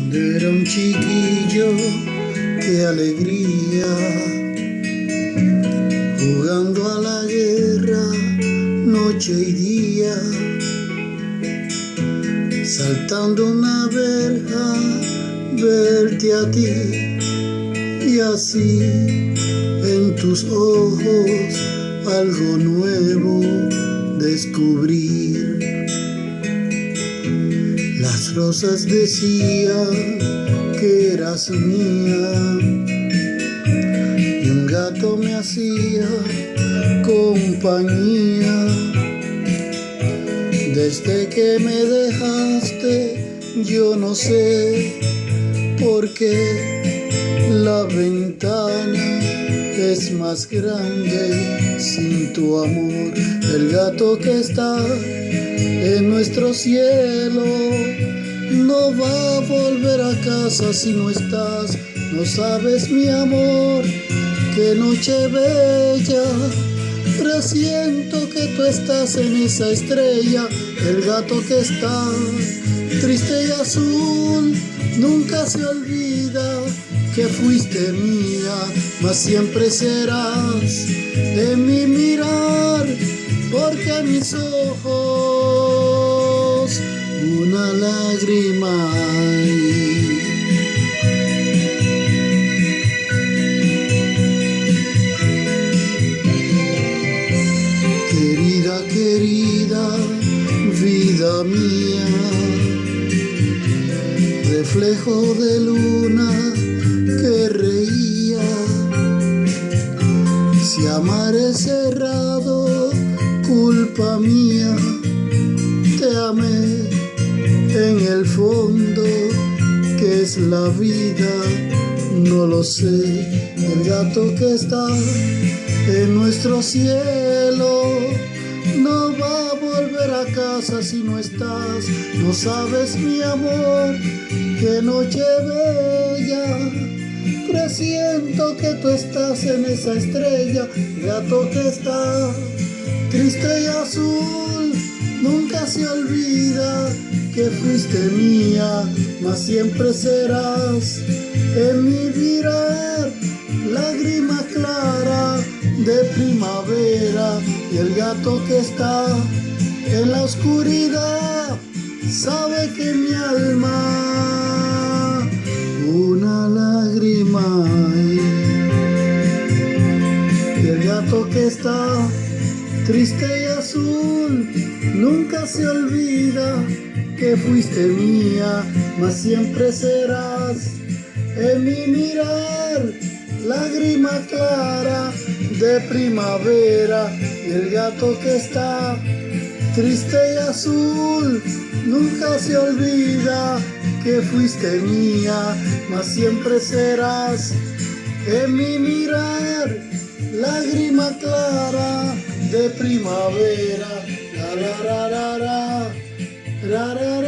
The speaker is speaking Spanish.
Cuando era un chiquillo, qué alegría, jugando a la guerra, noche y día, saltando una verja, verte a ti, y así en tus ojos algo nuevo descubrir. Las rosas decían que eras mía y un gato me hacía compañía. Desde que me dejaste yo no sé por qué la ventana es más grande sin tu amor. El gato que está en nuestro cielo no va a volver a casa si no estás. No sabes, mi amor, qué noche bella, presiento que tú estás en esa estrella. El gato que está triste y azul nunca se olvida que fuiste mía, mas siempre serás en mi mirar, porque en mis ojos una lágrima hay. Querida, querida, vida mía, reflejo de luna que reía. Si amar es cerrado, culpa mía, te amé en el fondo, que es la vida, no lo sé. El gato que está en nuestro cielo no va a volver a casa si no estás. No sabes, mi amor, qué noche bella, presiento que tú estás en esa estrella. Gato que está triste y azul nunca se olvida que fuiste mía, mas siempre serás en mi mirar, lágrima clara de primavera. Y el gato que está en la oscuridad sabe que mi alma una lágrima hay. Y el gato que está triste y azul nunca se olvida que fuiste mía, mas siempre serás en mi mirar, lágrima clara de primavera. Y el gato que está triste y azul nunca se olvida que fuiste mía, mas siempre serás en mi mirar, lágrima clara de primavera. La, la, la, la, la, la, la, la.